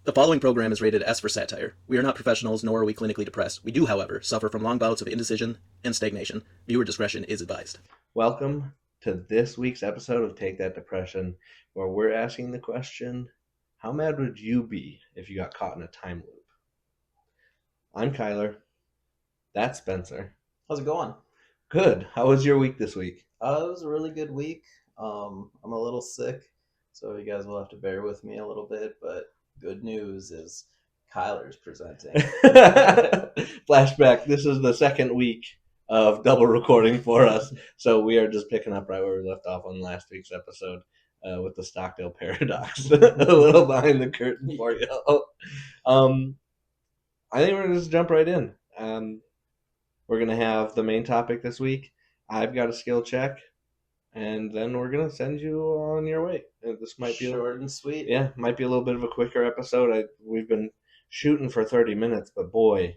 The following program is rated S for satire. We are not professionals, nor are we clinically depressed. We do, however, suffer from long bouts of indecision and stagnation. Viewer discretion is advised. Welcome to this week's episode of Take That Depression, where we're asking the question, how mad would you be if you got caught in a time loop? I'm Kyler. That's Spencer. How's it going? Good. How was your week this week? It was a really good week. I'm a little sick, so you guys will have to bear with me a little bit, but good news is Kyler's presenting. Flashback. This is the second week of double recording for us, so we are just picking up right where we left off on last week's episode with the Stockdale paradox. A little behind the curtain for you. I think we're going to just jump right in. We're going to have the main topic this week. I've got a skill check, and then we're going to send you on your way. This might be short and sweet. Yeah, might be a little bit of a quicker episode. We've been shooting for 30 minutes, but boy,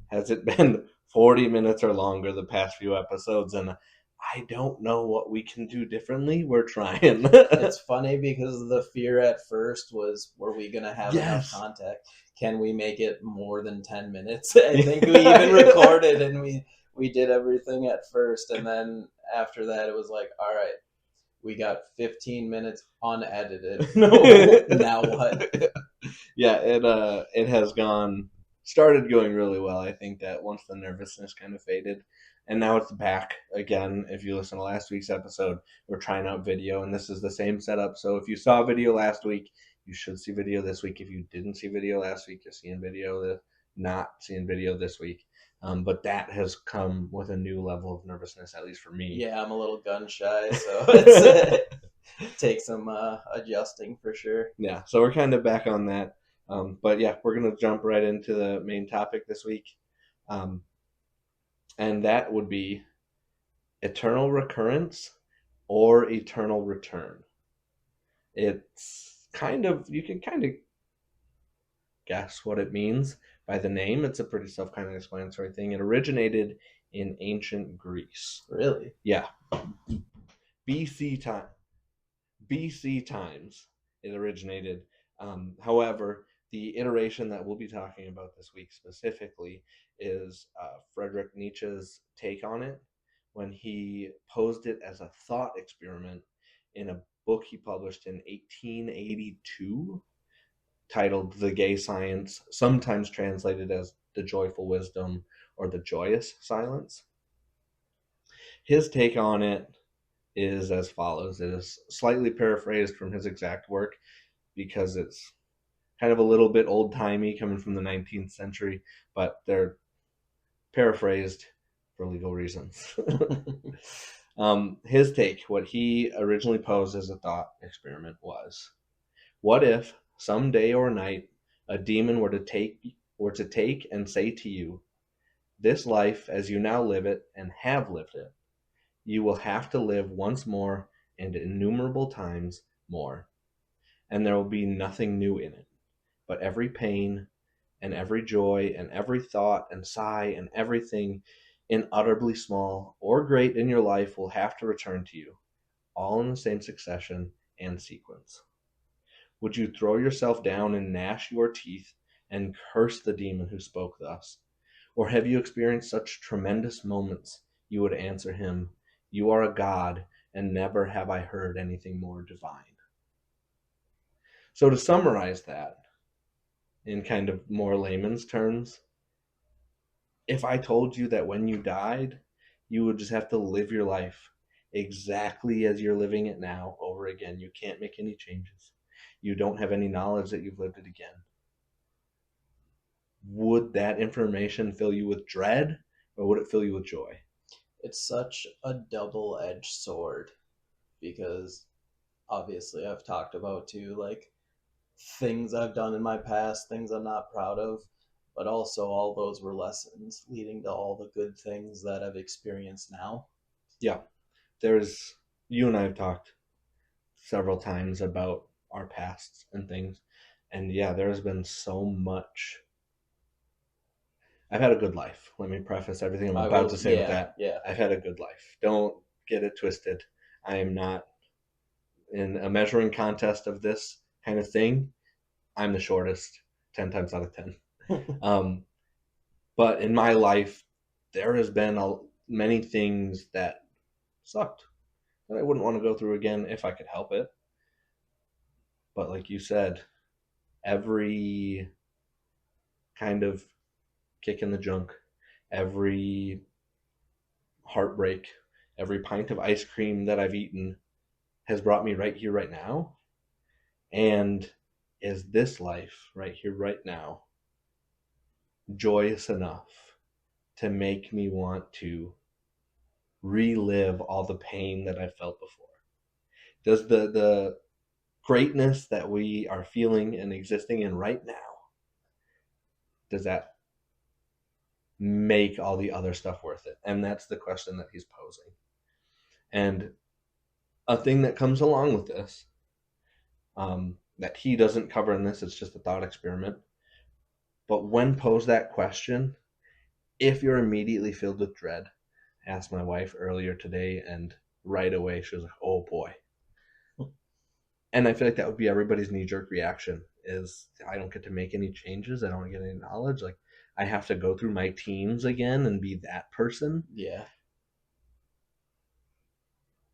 has it been 40 minutes or longer the past few episodes, and I don't know what we can do differently. We're trying. It's funny because the fear at first was, were we going to have enough contact? Can we make it more than 10 minutes? I think we even recorded and we did everything at first, and then after that it was like, all right, we got 15 minutes unedited. Now what? Yeah, it has started going really well. I think that once the nervousness kind of faded, and now it's back again. If you listen to last week's episode, we're trying out video, and this is the same setup. So if you saw video last week, you should see video this week. If you didn't see video last week, you're seeing video, not seeing video this week. But that has come with a new level of nervousness, at least for me. Yeah, I'm a little gun shy, so it takes some adjusting for sure. Yeah, so we're kind of back on that. But yeah, we're going to jump right into the main topic this week. And that would be Eternal Recurrence or Eternal Return. It's you can kind of guess what it means by the name. It's a pretty self-explanatory thing. It originated in ancient Greece. Really? Yeah. BC times it originated. However, the iteration that we'll be talking about this week specifically is Friedrich Nietzsche's take on it when he posed it as a thought experiment in a book he published in 1882 titled The Gay Science, sometimes translated as The Joyful Wisdom or The Joyous Silence. His take on it is as follows. It is slightly paraphrased from his exact work because it's kind of a little bit old-timey coming from the 19th century, but they're paraphrased for legal reasons. His take, what he originally posed as a thought experiment was, what if some day or night a demon were to take and say to you, this life as you now live it and have lived it, you will have to live once more and innumerable times more, and there will be nothing new in it, but every pain and every joy and every thought and sigh and everything unutterably small or great in your life will have to return to you, all in the same succession and sequence. Would you throw yourself down and gnash your teeth and curse the demon who spoke thus? Or have you experienced such tremendous moments you would answer him, you are a god, and never have I heard anything more divine? So to summarize that in kind of more layman's terms, if I told you that when you died, you would just have to live your life exactly as you're living it now over again. You can't make any changes. You don't have any knowledge that you've lived it again. Would that information fill you with dread, or would it fill you with joy? It's such a double-edged sword because obviously I've talked about too, like things I've done in my past, things I'm not proud of, but also all those were lessons leading to all the good things that I've experienced now. Yeah. You and I have talked several times about our pasts and things, and yeah, there's been so much. I've had a good life. Let me preface everything I'm about to say with that. Yeah. I've had a good life. Don't get it twisted. I am not in a measuring contest of this kind of thing. I'm the shortest 10 times out of 10. But in my life, there has been many things that sucked that I wouldn't want to go through again if I could help it. But like you said, every kind of kick in the junk, every heartbreak, every pint of ice cream that I've eaten has brought me right here, right now. And is this life right here, right now, joyous enough to make me want to relive all the pain that I felt before? Does the greatness that we are feeling and existing in right now, does that make all the other stuff worth it? And that's the question that he's posing. And a thing that comes along with this, that he doesn't cover in this, it's just a thought experiment. But when posed that question, if you're immediately filled with dread, I asked my wife earlier today, and right away she was like, oh boy. And I feel like that would be everybody's knee-jerk reaction, is I don't get to make any changes. I don't get any knowledge. Like, I have to go through my teens again and be that person. Yeah.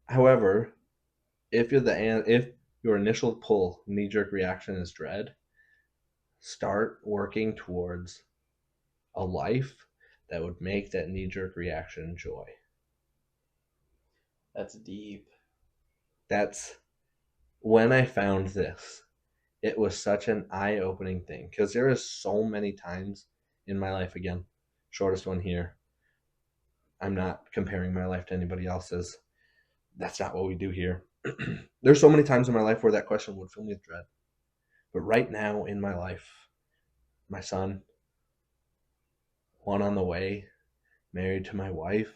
However, if your initial pull, knee-jerk reaction is dread, start working towards a life that would make that knee-jerk reaction joy. That's deep. That's when I found this. It was such an eye-opening thing, because there is so many times in my life, again, shortest one here. I'm not comparing my life to anybody else's. That's not what we do here. There's so many times in my life where that question would fill me with dread. But right now in my life, my son, one on the way, married to my wife,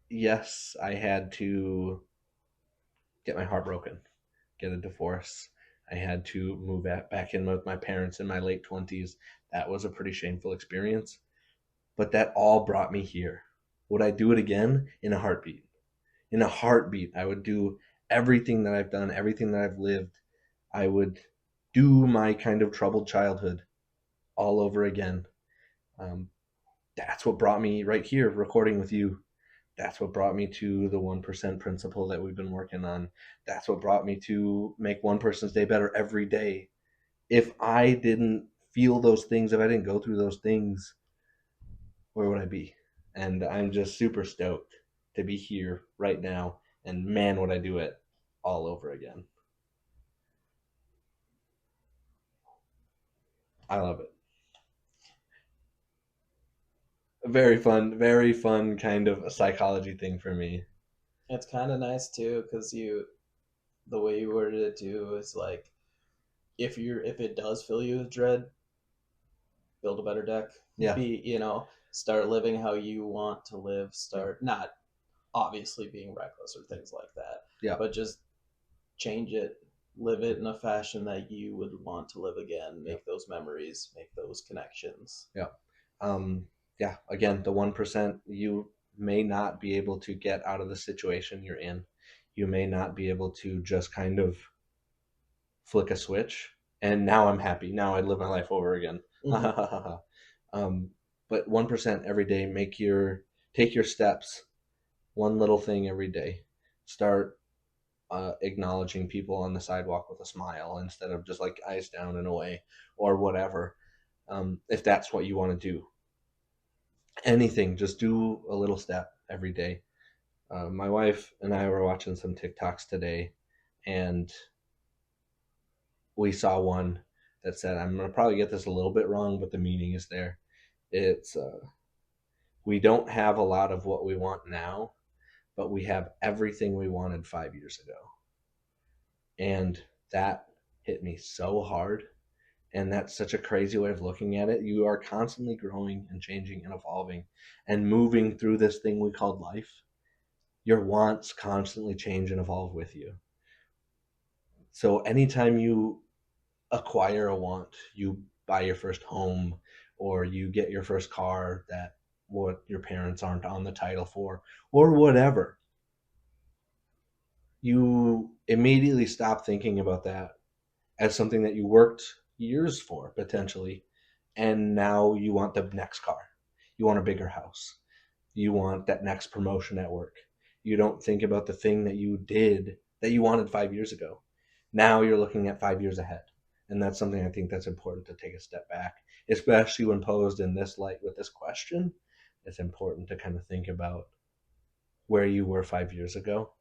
yes, I had to get my heart broken, get a divorce. I had to move back in with my parents in my late 20s. That was a pretty shameful experience. But that all brought me here. Would I do it again? In a heartbeat. In a heartbeat, I would do everything that I've done, everything that I've lived. I would do my kind of troubled childhood all over again. That's what brought me right here, recording with you. That's what brought me to the 1% principle that we've been working on. That's what brought me to make one person's day better every day. If I didn't feel those things, if I didn't go through those things, where would I be? And I'm just super stoked to be here right now. And man, would I do it all over again. I love it. Very fun kind of psychology thing for me. It's kind of nice too, because the way you worded it too is like, if it does fill you with dread, build a better deck. Yeah. Start living how you want to live. Start not obviously being reckless or things like that. Yeah. But just change it, live it in a fashion that you would want to live again. Make those memories, make those connections. Yeah. Yeah. Again, the 1%, you may not be able to get out of the situation you're in. You may not be able to just kind of flick a switch and now I'm happy. Now I live my life over again. Mm-hmm. But 1% every day, take your steps, one little thing every day. Start acknowledging people on the sidewalk with a smile instead of just like eyes down and away or whatever. If that's what you want to do, anything, just do a little step every day. My wife and I were watching some TikToks today, and we saw one that said, I'm going to probably get this a little bit wrong, but the meaning is there. It's, we don't have a lot of what we want now, but we have everything we wanted 5 years ago. And that hit me so hard. And that's such a crazy way of looking at it. You are constantly growing and changing and evolving and moving through this thing we called life. Your wants constantly change and evolve with you. So anytime you acquire a want, you buy your first home or you get your first car that what your parents aren't on the title for or whatever, you immediately stop thinking about that as something that you worked years for, potentially, and now you want the next car. You want a bigger house. You want that next promotion at work. You don't think about the thing that you did that you wanted 5 years ago. Now you're looking at 5 years ahead. And that's something I think that's important to take a step back, especially when posed in this light with this question. It's important to kind of think about where you were 5 years ago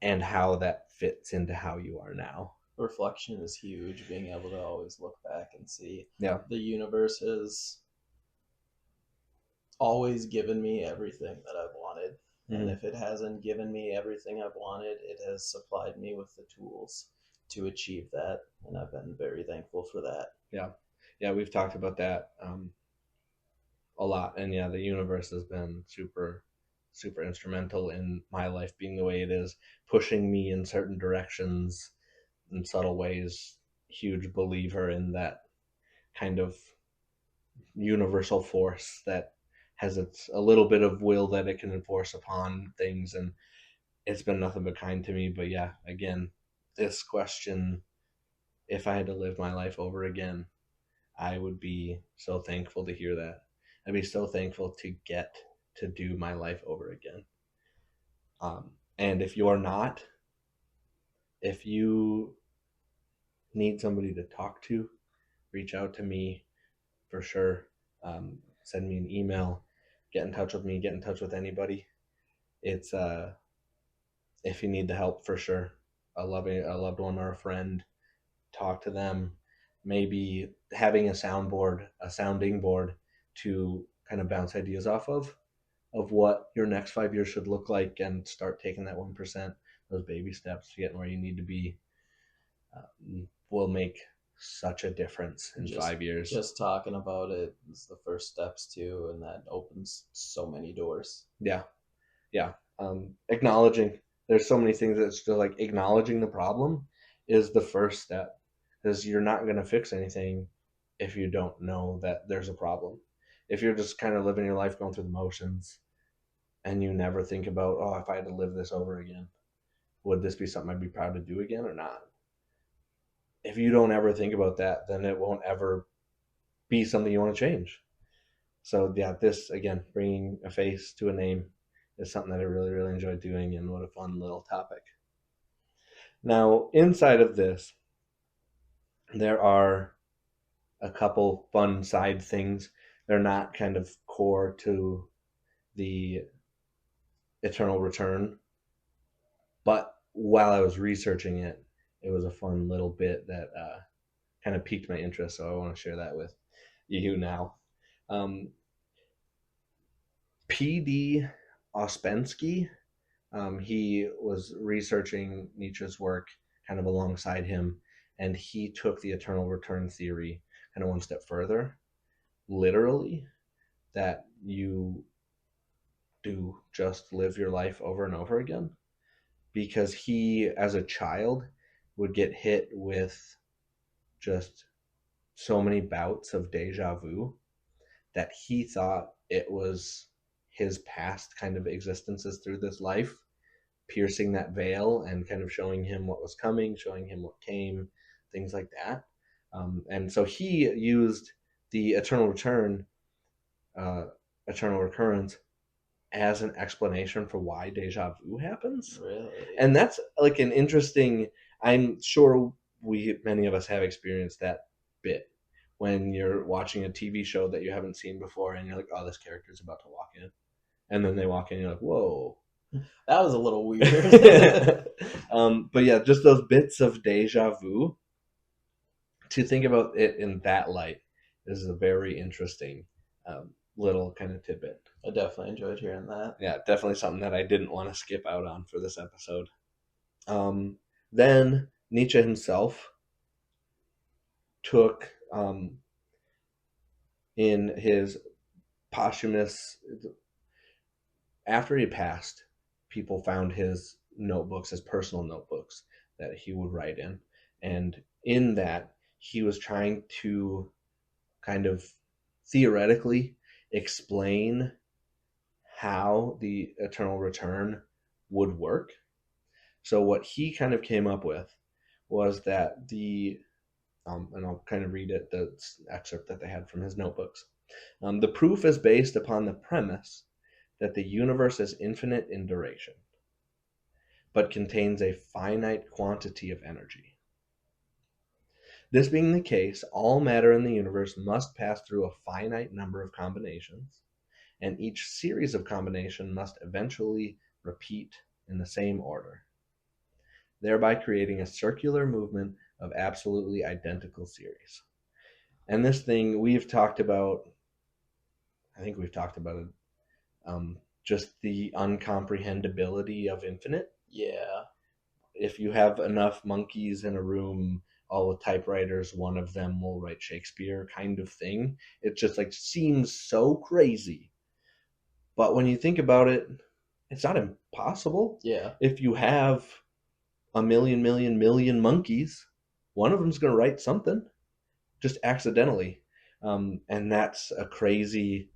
and how that fits into how you are now. Reflection is huge, being able to always look back and see. Yeah. The universe has always given me everything that I've wanted. Mm-hmm. And if it hasn't given me everything I've wanted, it has supplied me with the tools to achieve that. And I've been very thankful for that. Yeah. Yeah, we've talked about that a lot. And yeah, the universe has been super instrumental in my life being the way it is, pushing me in certain directions in subtle ways. Huge believer in that kind of universal force that has a little bit of will that it can enforce upon things, and it's been nothing but kind to me. But yeah, again, this question, if I had to live my life over again, I would be so thankful to hear that. I'd be so thankful to get to do my life over again. And if you're not, if you need somebody to talk to, reach out to me for sure. Send me an email, get in touch with me, get in touch with anybody. It's if you need the help, for sure, a loved one or a friend, talk to them. Maybe having a sounding board to kind of bounce ideas off of what your next 5 years should look like, and start taking that 1%, those baby steps to getting where you need to be, will make such a difference in 5 years. Just talking about it is the first steps too, and that opens so many doors. Yeah. Acknowledging, there's so many things that's still like acknowledging the problem is the first step, because you're not going to fix anything if you don't know that there's a problem. If you're just kind of living your life going through the motions and you never think about, oh, if I had to live this over again, would this be something I'd be proud to do again or not? If you don't ever think about that, then it won't ever be something you want to change. So yeah, this, again, bringing a face to a name is something that I really, really enjoy doing, and what a fun little topic. Now, inside of this, there are a couple fun side things. They're not kind of core to the Eternal Return, but while I was researching it, it was a fun little bit that kind of piqued my interest, so I want to share that with you now. P.D. Ouspensky, he was researching Nietzsche's work kind of alongside him, and he took the Eternal Return theory kind of one step further. Literally, that you do just live your life over and over again, because he, as a child, would get hit with just so many bouts of deja vu that he thought it was his past kind of existences through this life piercing that veil and kind of showing him what was coming, showing him what came, things like that. And so he used the Eternal Return, Eternal Recurrence, as an explanation for why deja vu happens. Really? And that's like an interesting, I'm sure many of us have experienced that bit when you're watching a TV show that you haven't seen before, and you're like, oh, this character's about to walk in. And then they walk in, and you're like, whoa. That was a little weird. But yeah, just those bits of deja vu, to think about it in that light is a very interesting little kind of tidbit. I definitely enjoyed hearing that. Yeah, definitely something that I didn't want to skip out on for this episode. Then Nietzsche himself took, in his posthumous, after he passed, people found his notebooks, his personal notebooks that he would write in. And in that, he was trying to kind of theoretically explain how the Eternal Return would work. So what he kind of came up with was that and I'll kind of read it, the excerpt that they had from his notebooks. The proof is based upon the premise that the universe is infinite in duration, but contains a finite quantity of energy. This being the case, all matter in the universe must pass through a finite number of combinations, and each series of combination must eventually repeat in the same order, thereby creating a circular movement of absolutely identical series. And this thing we've talked about, I think we've talked about it, just the uncomprehendability of infinite. Yeah. If you have enough monkeys in a room, all with typewriters, one of them will write Shakespeare, kind of thing. It just like seems so crazy. But when you think about it, it's not impossible. Yeah. If you have a million monkeys, one of them's going to write something just accidentally. And that's a crazy,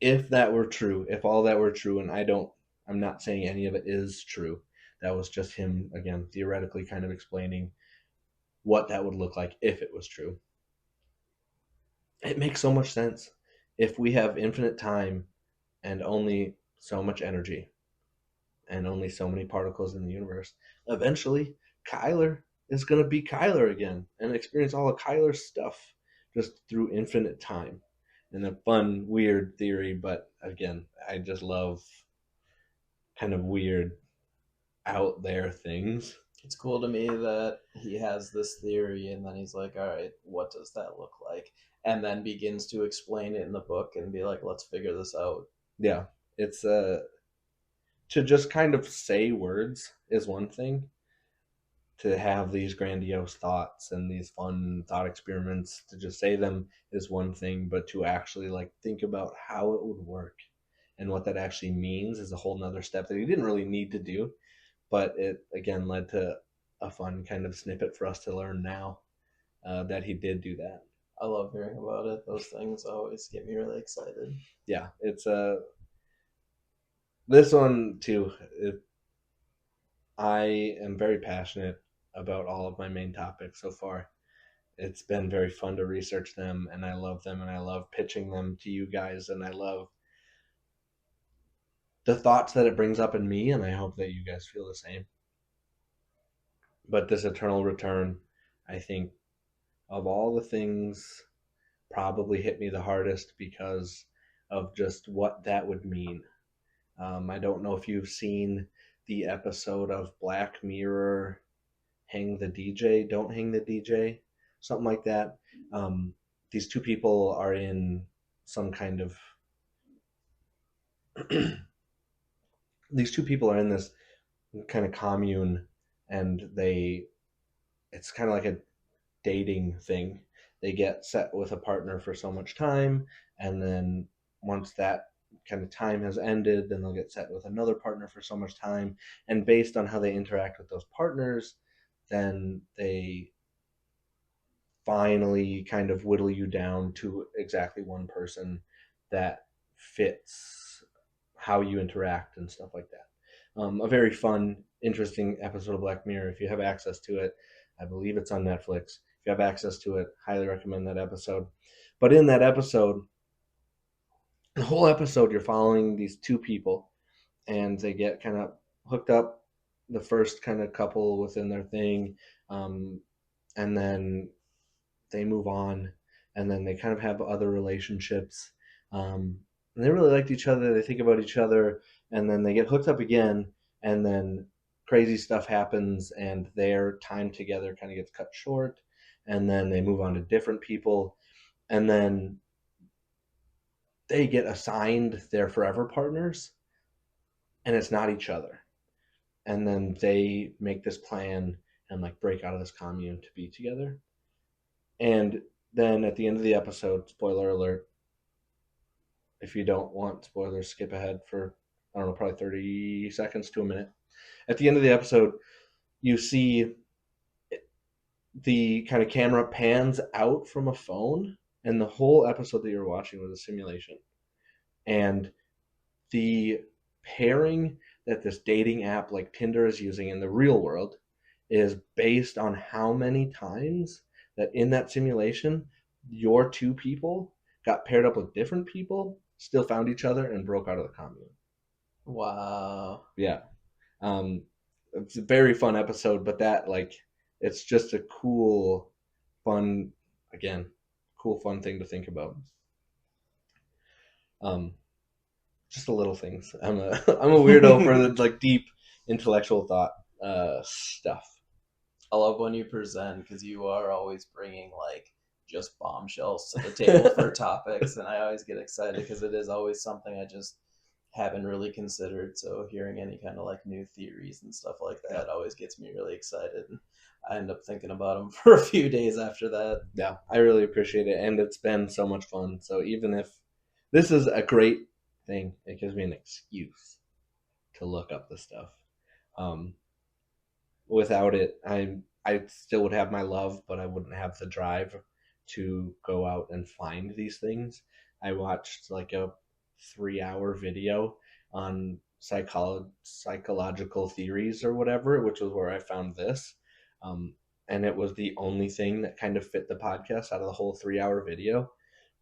if that were true, if all that were true, and I'm not saying any of it is true. That was just him, again, theoretically kind of explaining what that would look like if it was true. It makes so much sense. If we have infinite time and only so much energy and only so many particles in the universe, eventually Kyler is going to be Kyler again and experience all of Kyler's stuff just through infinite time. And a fun, weird theory, but again, I just love kind of weird, out there things. It's cool to me that he has this theory and then he's like, all right, what does that look like? And then begins to explain it in the book and be like, let's figure this out. Yeah, it's to just kind of say words is one thing. To have these grandiose thoughts and these fun thought experiments, to just say them is one thing, but to actually like think about how it would work and what that actually means is a whole nother step that he didn't really need to do. But it again led to a fun kind of snippet for us to learn now that he did do that. I love hearing about it. Those things always get me really excited. Yeah, it's this one too. I am very passionate about all of my main topics so far. It's been very fun to research them, and I love them, and I love pitching them to you guys, and I love the thoughts that it brings up in me, and I hope that you guys feel the same. But this Eternal Return, I think, of all the things, probably hit me the hardest because of just what that would mean. I don't know if you've seen the episode of Black Mirror, Hang the DJ, Don't Hang the DJ, something like that. These two people are in some kind of these two people are in this kind of commune, and it's kind of like a dating thing. They get set with a partner for so much time, and then once that kind of time has ended, then they'll get set with another partner for so much time, and based on how they interact with those partners, then they finally kind of whittle you down to exactly one person that fits how you interact and stuff like that. A very fun, interesting episode of Black Mirror. If you have access to it, I believe it's on Netflix. If you have access to it, highly recommend that episode. But in that episode, the whole episode, you're following these two people, and they get kind of hooked up, the first kind of couple within their thing, and then they move on, and then they kind of have other relationships. And they really liked each other. They think about each other, and then they get hooked up again, and then crazy stuff happens, and their time together kind of gets cut short, and then they move on to different people, and then they get assigned their forever partners, and it's not each other. And then they make this plan and like break out of this commune to be together. And then at the end of the episode, spoiler alert, if you don't want spoilers, skip ahead for, I don't know, probably 30 seconds to a minute. At the end of the episode, you see the kind of camera pans out from a phone, and the whole episode that you're watching was a simulation. And the pairing that this dating app like Tinder is using in the real world is based on how many times that in that simulation, your two people got paired up with different people, still found each other, and broke out of the commune. Wow. Yeah. It's a very fun episode, but that, like, it's just a cool, fun, again, cool, fun thing to think about. Just the little things. I'm a I'm a weirdo for the like deep intellectual thought stuff. I love when you present because you are always bringing like just bombshells to the table for topics, and I always get excited because it is always something I just haven't really considered. So hearing any kind of like new theories and stuff like that always gets me really excited. And I end up thinking about them for a few days after that. Yeah, I really appreciate it, and it's been so much fun. So even if this is a great thing, it gives me an excuse to look up the stuff. Without it, I still would have my love, but I wouldn't have the drive to go out and find these things. I watched like a 3-hour video on psychological theories or whatever, which was where I found this. And it was the only thing that kind of fit the podcast out of the whole 3-hour video.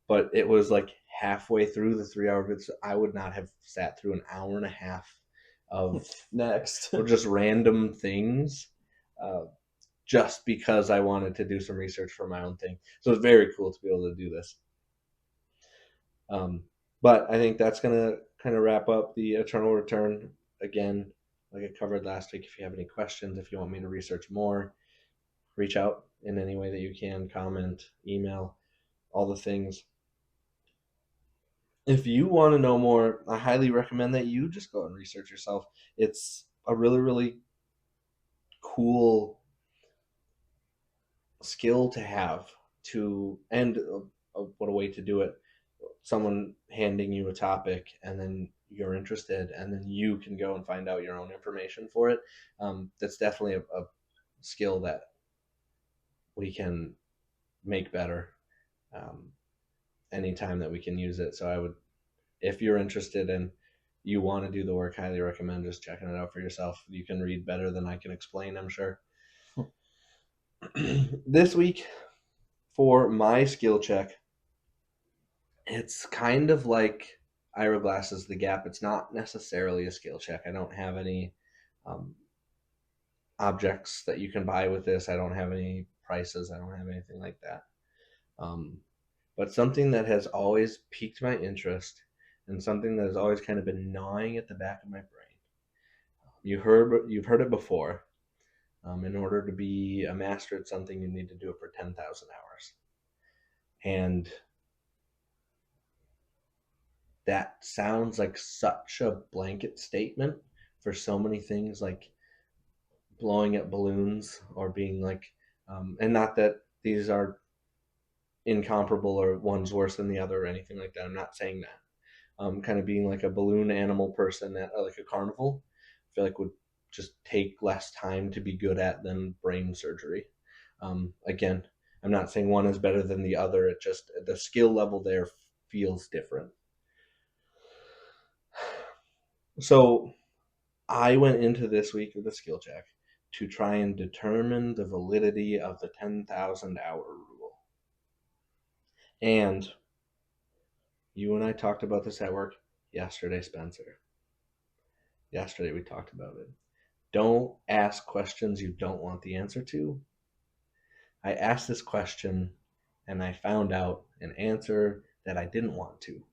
But it was like halfway through the 3-hour video. I would not have sat through an hour and a half of Next. or just random things, just because I wanted to do some research for my own thing. So it's very cool to be able to do this. But I think that's going to kind of wrap up the Eternal Return. Again, like I covered last week, if you have any questions, if you want me to research more, reach out in any way that you can, comment, email, all the things. If you want to know more, I highly recommend that you just go and research yourself. It's a really, really cool skill to have and what a way to do it. Someone handing you a topic and then you're interested and then you can go and find out your own information for it. That's definitely a skill that we can make better anytime that we can use it. So I would, if you're interested and you want to do the work, highly recommend just checking it out for yourself. You can read better than I can explain, I'm sure. This week for my skill check, it's kind of like Ira Glass's The Gap. It's not necessarily a skill check. I don't have any objects that you can buy with this. I don't have any prices. I don't have anything like that. But something that has always piqued my interest and something that has always kind of been gnawing at the back of my brain. You've heard it before. In order to be a master at something, you need to do it for 10,000 hours. And that sounds like such a blanket statement for so many things, like blowing up balloons or being like, and not that these are incomparable or one's worse than the other or anything like that. I'm not saying that. Kind of being like a balloon animal person at like a carnival, I feel like would just take less time to be good at than brain surgery. Again, I'm not saying one is better than the other. It just, the skill level there feels different. So I went into this week with a skill check to try and determine the validity of the 10,000 hour rule. And you and I talked about this at work yesterday, Spencer. Yesterday we talked about it. Don't ask questions you don't want the answer to. I asked this question and I found out an answer that I didn't want to.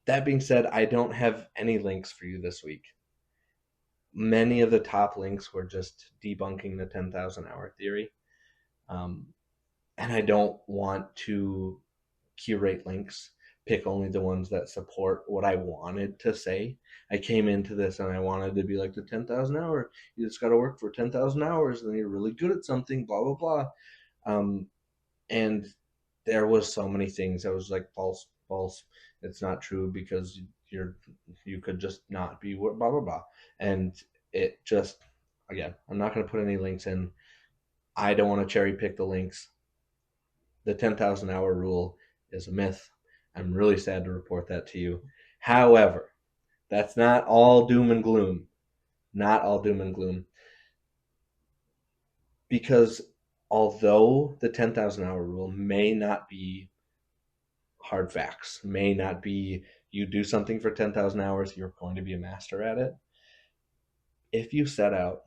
That being said, I don't have any links for you this week. Many of the top links were just debunking the 10,000 hour theory. And I don't want to curate links, pick only the ones that support what I wanted to say. I came into this and I wanted to be like the 10,000 hour. You just got to work for 10,000 hours and then you're really good at something, blah, blah, blah. And there was so many things. I was like, false. It's not true because you could just not be blah, blah, blah. And it just, again, I'm not going to put any links in. I don't want to cherry pick the links. The 10,000 hour rule is a myth. I'm really sad to report that to you. However, that's not all doom and gloom. not all doom and gloom. Because although the 10,000 hour rule may not be hard facts, may not be you do something for 10,000 hours, you're going to be a master at it. If you set out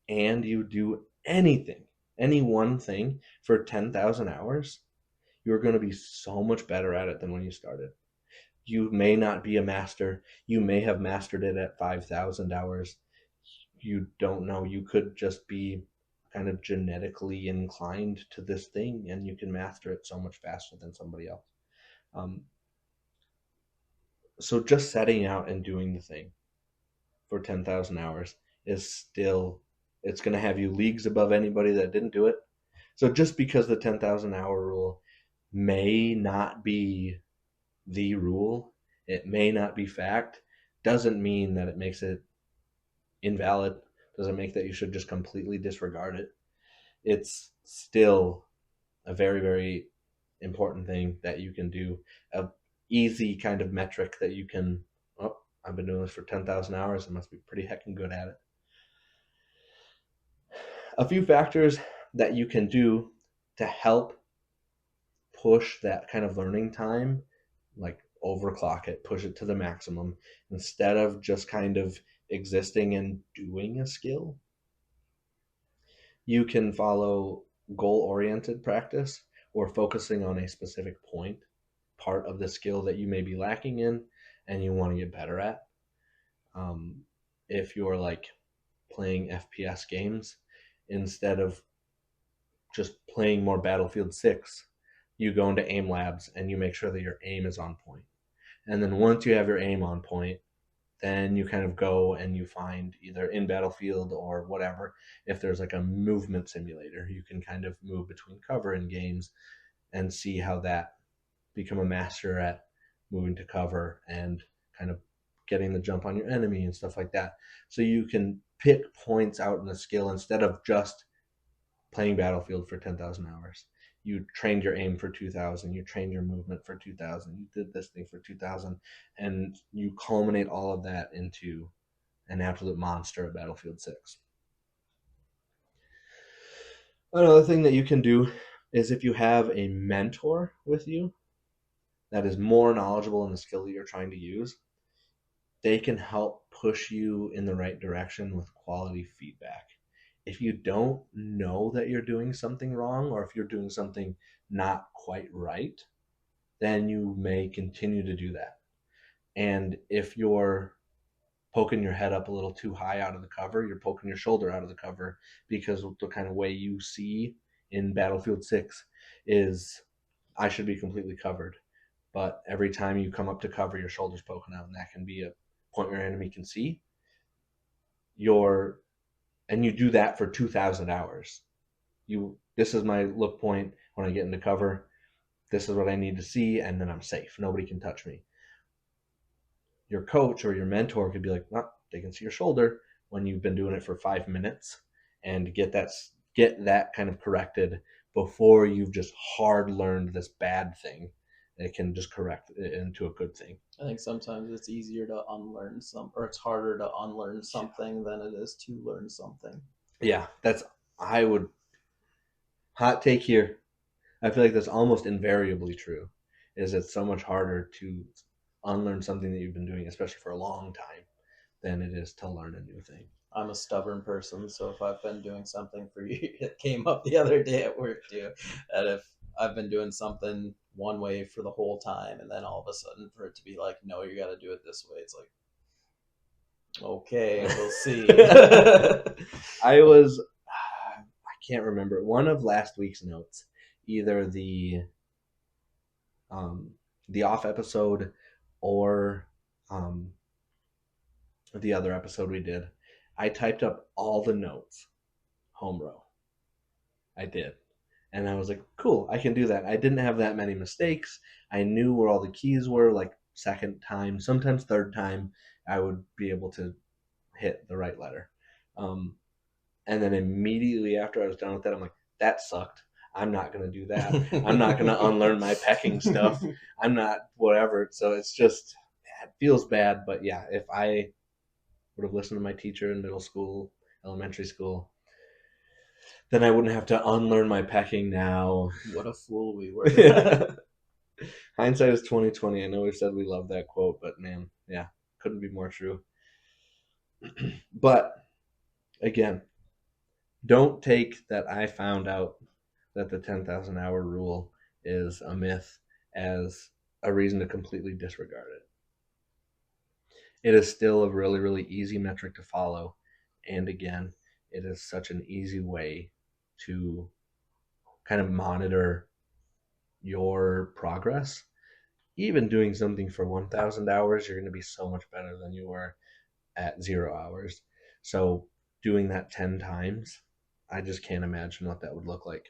and you do anything, any one thing for 10,000 hours, you're going to be so much better at it than when you started. You may not be a master. You may have mastered it at 5,000 hours. You don't know. You could just be kind of genetically inclined to this thing, and you can master it so much faster than somebody else. So just setting out and doing the thing for 10,000 hours is still, it's going to have you leagues above anybody that didn't do it. So just because the 10,000 hour rule may not be the rule, it may not be fact, doesn't mean that it makes it invalid, doesn't make that you should just completely disregard it. It's still a very, very important thing that you can do, a easy kind of metric that you can, oh, I've been doing this for 10,000 hours, I must be pretty heckin' good at it. A few factors that you can do to help push that kind of learning time, like overclock it, push it to the maximum, instead of just kind of existing and doing a skill. You can follow goal-oriented practice or focusing on a specific part of the skill that you may be lacking in and you want to get better at. If you're like playing FPS games, instead of just playing more Battlefield 6, you go into aim labs and you make sure that your aim is on point. And then once you have your aim on point, then you kind of go and you find either in Battlefield or whatever, if there's like a movement simulator, you can kind of move between cover in games and see how that, become a master at moving to cover and kind of getting the jump on your enemy and stuff like that. So you can pick points out in the skill instead of just playing Battlefield for 10,000 hours. You trained your aim for 2,000, you trained your movement for 2,000, you did this thing for 2,000, and you culminate all of that into an absolute monster at Battlefield 6. Another thing that you can do is if you have a mentor with you that is more knowledgeable in the skill that you're trying to use, they can help push you in the right direction with quality feedback. If you don't know that you're doing something wrong, or if you're doing something not quite right, then you may continue to do that. And if you're poking your head up a little too high out of the cover, you're poking your shoulder out of the cover, because the kind of way you see in Battlefield 6 is I should be completely covered. But every time you come up to cover, your shoulder's poking out, and that can be a point your enemy can see. And you do that for 2,000 hours. This is my look point when I get into cover. This is what I need to see, and then I'm safe. Nobody can touch me. Your coach or your mentor could be like, oh, they can see your shoulder when you've been doing it for 5 minutes, and get that kind of corrected before you've just hard learned this bad thing. It can just correct it into a good thing. I think sometimes it's easier to unlearn or it's harder to unlearn something than it is to learn something. Yeah, hot take here. I feel like that's almost invariably true, is it's so much harder to unlearn something that you've been doing, especially for a long time, than it is to learn a new thing. I'm a stubborn person, so if I've been doing something for you, it came up the other day at work too, that if I've been doing something one way for the whole time, and then all of a sudden for it to be like, no, you got to do it this way, it's like, okay, we'll see. I can't remember, one of last week's notes, either the off episode or the other episode we did, I typed up all the notes, home row. I did. And I was like, cool, I can do that. I didn't have that many mistakes. I knew where all the keys were, like second time, sometimes third time, I would be able to hit the right letter. And then immediately after I was done with that, I'm like, that sucked. I'm not going to do that. I'm not going to unlearn my pecking stuff. I'm not whatever. So it's just, it feels bad. But yeah, if I would have listened to my teacher in middle school, elementary school, then I wouldn't have to unlearn my pecking now. What a fool we were. Hindsight is 2020. I know we've said we love that quote, but man, yeah, couldn't be more true. But again, don't take that I found out that the 10,000 hour rule is a myth as a reason to completely disregard it. It is still a really, really easy metric to follow. And again, it is such an easy way to kind of monitor your progress. Even doing something for 1,000 hours, you're going to be so much better than you were at 0 hours. So doing that 10 times, I just can't imagine what that would look like.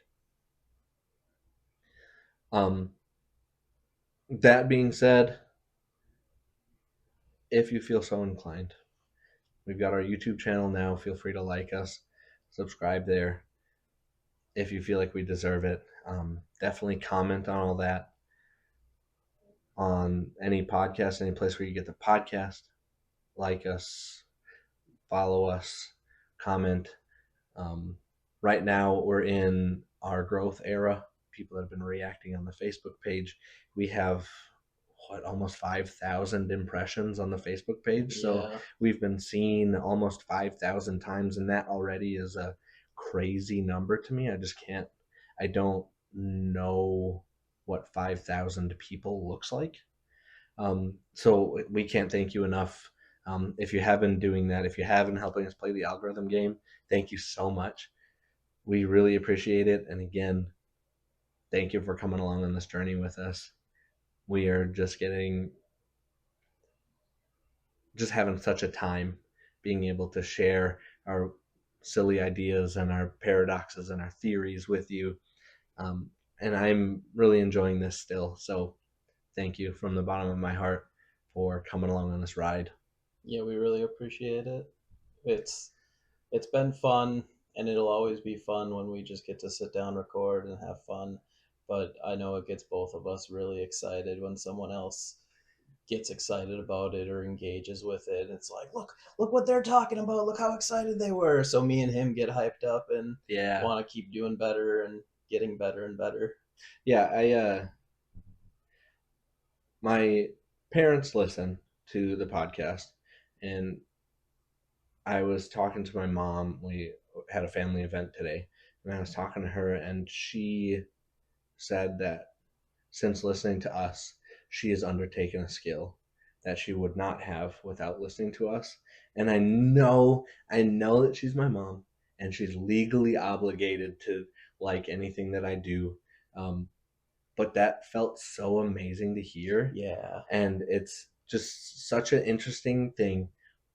That being said, if you feel so inclined, we've got our YouTube channel now. Feel free to like us, subscribe there if you feel like we deserve it. Definitely comment on all that on any podcast, any place where you get the podcast. Like us, follow us, comment. Right now, we're in our growth era. People that have been reacting on the Facebook page. We have almost 5,000 impressions on the Facebook page. Yeah. So we've been seen almost 5,000 times, and that already is a crazy number to me. I don't know what 5,000 people looks like. So we can't thank you enough. If you have been doing that, if you have been helping us play the algorithm game, thank you so much. We really appreciate it. And again, thank you for coming along on this journey with us. We are just having such a time being able to share our silly ideas and our paradoxes and our theories with you. And I'm really enjoying this still. So thank you from the bottom of my heart for coming along on this ride. Yeah, we really appreciate it. It's been fun, and it'll always be fun when we just get to sit down, record, and have fun. But I know it gets both of us really excited when someone else gets excited about it or engages with it. It's like, look what they're talking about. Look how excited they were. So me and him get hyped up and want to keep doing better and getting better and better. Yeah, my parents listen to the podcast, and I was talking to my mom. We had a family event today, and I was talking to her, and she said that since listening to us, she has undertaken a skill that she would not have without listening to us. And I know that she's my mom, and she's legally obligated to like anything that I do. But that felt so amazing to hear. Yeah. And it's just such an interesting thing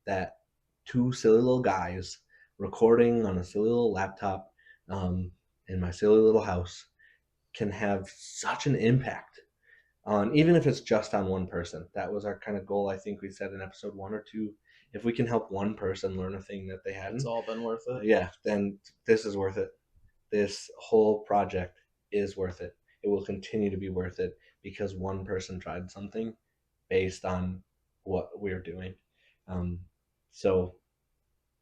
that two silly little guys recording on a silly little laptop in my silly little house can have such an impact on, even if it's just on one person. That was our kind of goal. I think we said in episode 1 or 2, if we can help one person learn a thing that they hadn't, it's all been worth it. Yeah, then this is worth it. This whole project is worth it. It will continue to be worth it because one person tried something based on what we're doing. So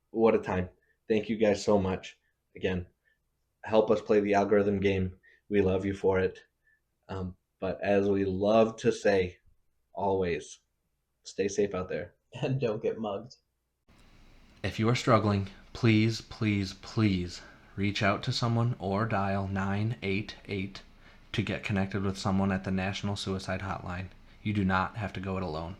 what a time. Thank you guys so much. Again, help us play the algorithm game. We love you for it. But as we love to say, always, stay safe out there. And don't get mugged. If you are struggling, please, please, please reach out to someone or dial 988 to get connected with someone at the National Suicide Hotline. You do not have to go it alone.